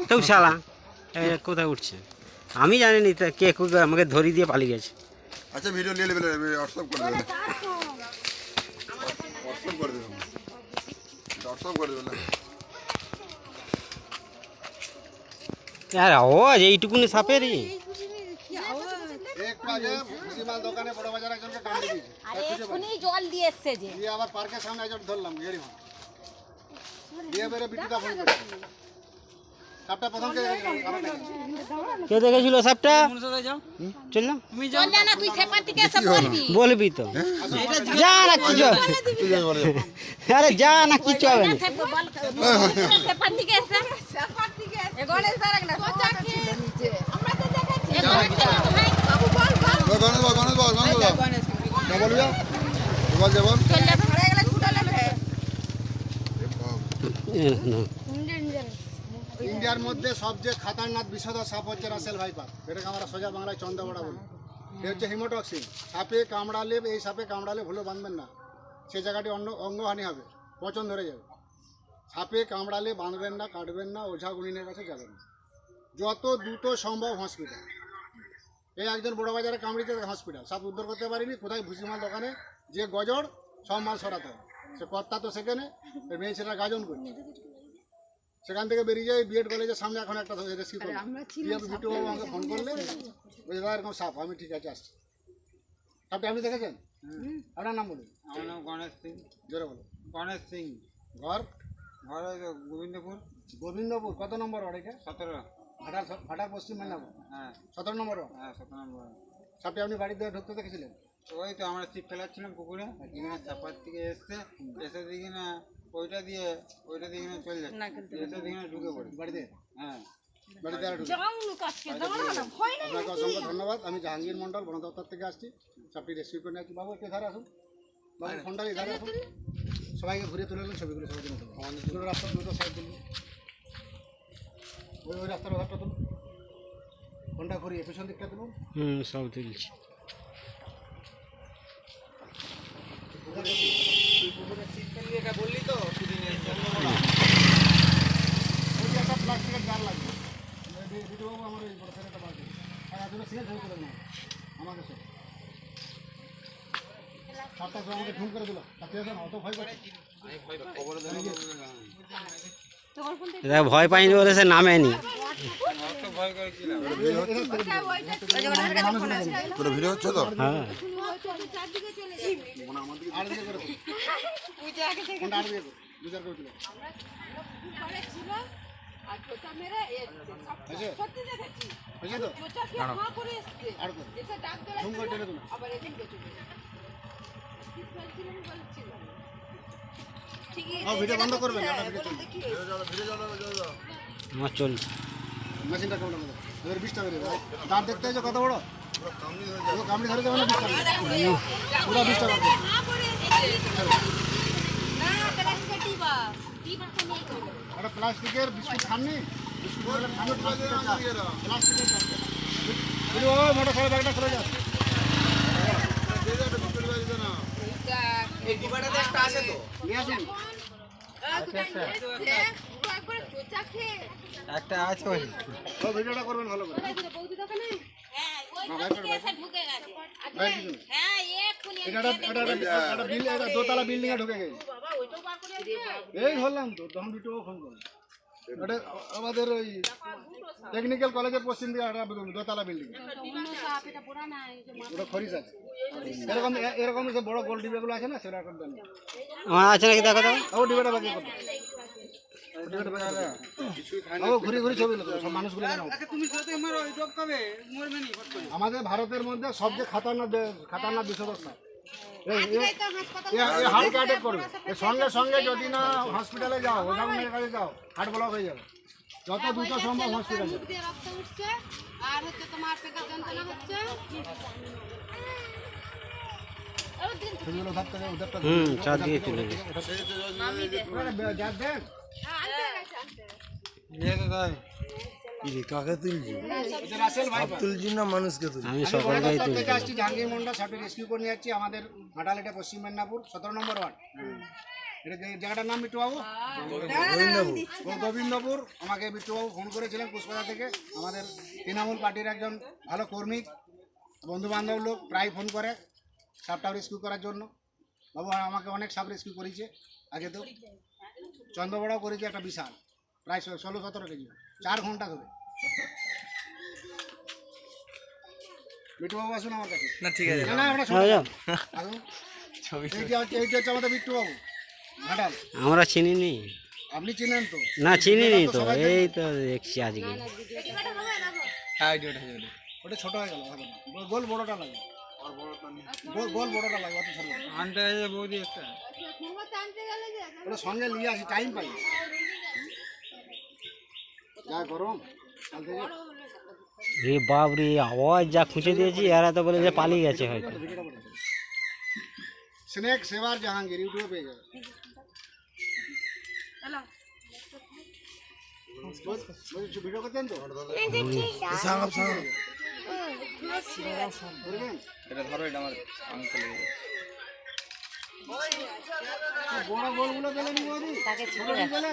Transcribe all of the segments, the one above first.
তো শালা কোথায় উঠছে আমি জানি নি, কে আমাকে ধরি দিয়ে পালিয়ে গেছে। আচ্ছা ভিডিও নিয়ে নেবে, হোয়াটসঅ্যাপ করে দেবেন, হোয়াটসঅ্যাপ করে দেবেন, হোয়াটসঅ্যাপ করে দেবেন। আর আওয়াজ এইটুকুনি সাপেরই। একটু আগে ভুসিমাল দোকানে বড় বাজার একজনকে কামড়ে দিয়েছে। আরে এক্ষুনি জল দিয়ে এসছে যে। দিয়ে আবার পার্কের সামনে একজন ধরলাম গেড়ি মাছ। দিয়ে বেরে বিটুদা ফোন করেছে। সাপটা প্রথম কে দেখেছিল সাপটা? চল না চল না তুই সেপার থেকে এসে বলবি। বলবি তো যা না কিছু আরে যা না কিছু হবে না। সেপার থেকে এসে এ গণেশ দাঁড়াক না সোচা কি আমরা তো দেখাচ্ছি এ গণেশ ভাই বাবু বল চল যা পড়ে গেলে ছুটা নেবে। ইন্ডিয়ার মধ্যে সবচেয়ে খতরনাক বিষধর সাপ হচ্ছে রাসেল ভাইপার। এটাকে আমরা সোজা বাংলায় চন্দ্রবড়া বলি। এ হচ্ছে হিমোটক্সিন। সাপে কামড়ালে, এই সাপে কামড়ালে ভুলো বাঁধবেন না, সেই জায়গাটি অঙ্গহানি হবে, পচন ধরে যাবে। সাপে কামড়ালে বাঁধবেন না, কাটবেন না, ওঝা গুনিনের কাছে যাবেন না, যত দ্রুত সম্ভব হসপিটাল। এই একজন বড় বাজারে কামড়িতে হসপিটাল, সাপ উদ্ধার করতে পারিনি, কোথায় ভুসিমাল দোকানে যে গজর সব মাল সরাতে হবে। সে কর্তা তো সেখানে মেয়ে ছেলেরা গাজন করছে, সেখান থেকে বেরিয়ে যায় বিএড কলেজের সামনে। এখন একটা রেস্কিউ করলো, বিটু বাবু আমাকে ফোন করলে ওই দাদা এরকম সাপ, আমি ঠিক আছে আসছি। সাপটা আপনি দেখেছেন? আপনার নাম বলুন। আমার নাম গণেশ সিং। জোরে বলুন। গণেশ সিং, ঘর ঘর গোবিন্দপুর। গোবিন্দপুর। কত নম্বর ওয়ার্ড এটা? 17। ভাটার পশ্চিম মেদিনীপুর। হ্যাঁ 17 নম্বর ওয়ার্ড। হ্যাঁ 17 নম্বর। সাপটা আপনি বাড়িতে ঢুকতে দেখেছিলেন? ওই তো আমরা ছিপ ফেলাচ্ছিলাম পুকুরে, এখানে চাপার থেকে এসে দেখি না ওইটা দিয়ে কিনা চলে যাচ্ছে, এসে দেখি না ঢুকে পড়ি বাড়িতে? হ্যাঁ বাড়িতে আর ঢুকে? আপনাকে অসংখ্য ধন্যবাদ। আমি জাহাঙ্গীর মন্ডল বন দপ্তর থেকে আসছি। সাপটি রেস্কিউ করে নিয়ে আসছি। বাবু একটু ধারে আসুন, বাবু ফোনটা ধারে আসুন। সবাইকে ঘুরিয়ে তুলে নেন, ছবিগুলো সবাই জন্য দুটো রাস্তা, দুটো সাইড তুলুন, ওই রাস্তার ওধারটা তুলুন, ফোনটা ঘুরিয়ে পেছন দিকটা তুলুন। সব তুলছি। ওই যে একটা প্লাস্টিকের জার লাগবে, ভিডিও আমার ওই বড় ছেলেটা বার করবে। আর এতটা সিনে ধরে তুলে নেন আমাকে সব সাপটা তো আমাকে ঢুম করে দিল। তাকে অত ভয় করছে। ভয় পাইনি বলে সে নামেনি। ভয় করে কি লাভ? পুরো ভিডিও হচ্ছে তো? হ্যাঁ আর দিয়ে করে ফোনটা আর দিয়ে করো, বিচার করে দিল। হয়েছে তো? আর করো, ঢুম করে টেনে তুলো। ভিডিও বন্ধ করবেন না, আমার চলছে। মেশিনটা কেমন হবে? এবার 20 টাকা দেবে। দাঁত দেখতে হয়েছে কত বড়? কামড়ি ধরে যাবে না? 20 টাকা পুরো 20 টাকা। একটা প্লাস্টিকের বিস্কুট খাননি? বিস্কুট প্লাস্টিকের মোটর সাইকেল ব্যাগটা চলে যাচ্ছে। একটা আছে ওই ভিডিওটা করবেন ভালো করে। এটা দোতলা বিল্ডিং এ ঢুকে গেছে। এই ধরলাম তো, তখন দুটো ফোন করলাম। এটা আমাদের ওই টেকনিক্যাল কলেজের পশ্চিম দিকে একটা দোতলা বিল্ডিং, ওটা খরিস আছে। এরকম যে বড় গোল ডিবেগুলো আছে না, সেটা করবেন। আমার আছে নাকি দেখো তো? ও ডিবেটা বাকি করবেন, ঘুরে ঘুরে ছবি সব মানুষগুলো। আমাদের ভারতের মধ্যে সবচেয়ে খাতারনাক বিষধর সাপ। হার্ট অ্যাটাক করবে সঙ্গে সঙ্গে, যদি না হসপিটালে যাও, ওঝাগুনের কাছে যাও, হার্ট ব্লক হয়ে যাবে। যত দ্রুত সম্ভব হসপিটালে যাও। চা দিয়ে তুলে দিই। আমি সকলকেই তুলি। জাহাঙ্গীর মন্ডল সাপটি রেস্কিউ করে নিয়ে যাচ্ছি আমাদের ঘাটাল, এটা পশ্চিম মেদিনীপুর 17 নম্বর ওয়ার্ড। এটা জায়গাটার নাম বিট্টু বাবু গোবিন্দপুর। আমাকে বিট্টু বাবু ফোন করেছিলেন পুষ্পাদা থেকে। আমাদের তৃণমূল পার্টির একজন ভালো কর্মী, বন্ধু বান্ধব লোক, প্রায় ফোন করে সাপটা রেস্কিউ করার জন্য। বাবু আমাকে অনেক সাপ রেস্কিউ করেছে আগে, তো চন্দ্রবড়াও করেছে একটা বিশাল, প্রায় 16-17 কেজি, 4 ঘন্টা ধরে। বিট্টুবাবু আসুন আমার কাছে। না ঠিক আছে, না না আমরা হ্যাঁ, যাও। আসুন। এইটা হচ্ছে আমাদের বিট্টুবাবু ঘাটাল। আমরা চিনি নি, আপনি চিনেন তো? না চিনি নি তো, সবাই এই তো দেখছি আজকে। হ্যাঁ ভিডিওটা ভিডিও ওটা ছোট হয়ে গেল, হবে না। গোল বড়টা লাগে, গোল বড়টা লাগে, অত ছোট লাগে না। আনতে আছে বৌদি একটা। ওটা সঙ্গে নিয়ে আসি, টাইম পাই। যা গরম কাল থেকে। রে বাপ রে, আওয়াজ যা খুঁজে দিয়েছি, এরা তো বলে যে পালিয়ে গেছে হয়তো। স্নেক সেবার জাহাঙ্গীর ইউটিউবে পেয়ে যাবে। ভিডিও করতেন তো? করবেন? এটা ধরো, এটা আমার আঙ্কেল। বড় গোলগুলো পেলে নি বৌদি? ছোট কি পেলে?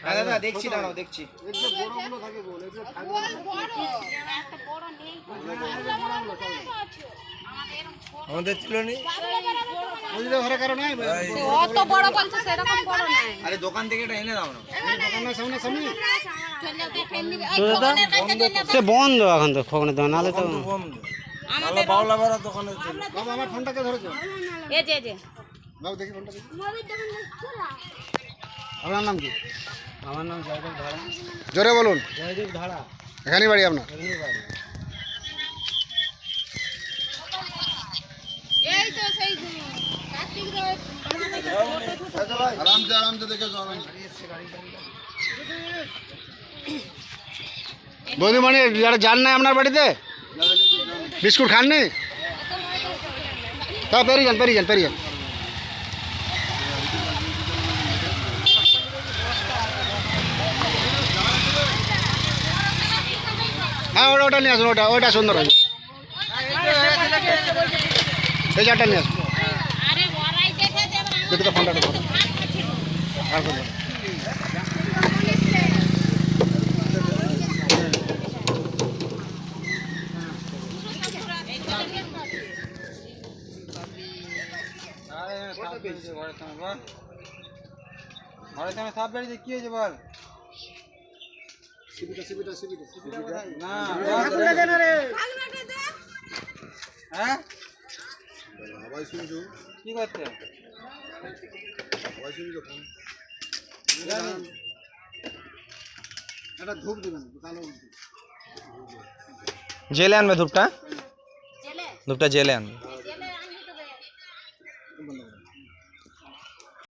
হ্যাঁ দাদা দেখছি, দাঁড়াও দেখছি। এর যে বড়গুলো থাকে গোল, এর যে ফাইবার আমাদের ছিল নি। বুঝলে ঘরে কারো নাই? অত বড় বলছে সেরকম বড় নাই। আরে দোকান থেকে এটা এনে দাও না। দোকানের সামনে সামনে চলে দেখেন দিবে। তো দাদা, সে বন্ধ এখন তো, খোকনে দোকান, নাহলে তো আমাদের বাবু আমার ফোনটাকে ধরেছো। এই যে বাবু দেখি ফোনটা দেখি। আপনার নাম কি? আমার নাম জয়দেব ধারা। জোরে বলুন। জয়দেব ধারা, এখানেই বাড়ি আপনার? এখানেই বাড়ি। এই তো সেই কার্তিক রোড আরামসে আরামসে দেখে যাও, আরামসে। বৌদিমণি যারা যান নাই আপনার বাড়িতে, বিস্কুট খাননি? তা পেরিয়ে যান, পেরিয়ে যান, পেরিয়ে যান। হ্যাঁ ওটা নিয়ে আসুন, ওটা সুন্দর হয়েছে। এই চারটা নিয়ে আসুন। আরে ওরাই দেখে দেবে। দেখি তো ফোনটা ধরো। আর করবো না। আরে সাপ বেরিয়েছে ঘরের সামনে, বল। ঘরের সামনে সাপ বেরিয়েছে, কি হয়েছে বল? না হ্যাঁ, আওয়াজ শুনছো? কি করছে? আওয়াজ শুনছো? ফোন একটা ধূপ দেবেন, কালো জেলে আনবে ধূপটা, চলে ধূপটা জেলে আনবে।